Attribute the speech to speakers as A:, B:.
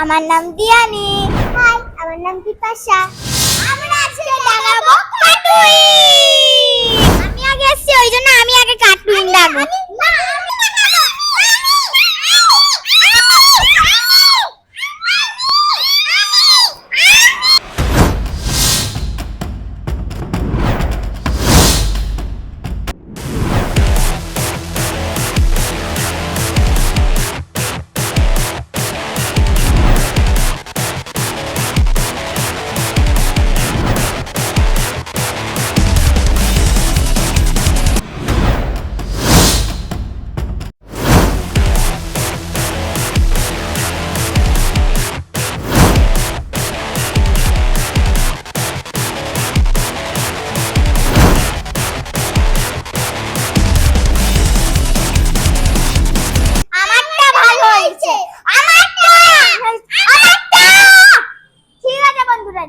A: আমার নাম দিয়ানি। হাই, আমার নাম পিপাসা। আমরা আজকে লাগাবো কাটুইন। আমি আগে এসেছি, ওই জন্য আমি আগে কাটুইন লাগাবো। আমারটা ভালো হয়েছে। আমারটা ঠিক আছে বন্ধুরা,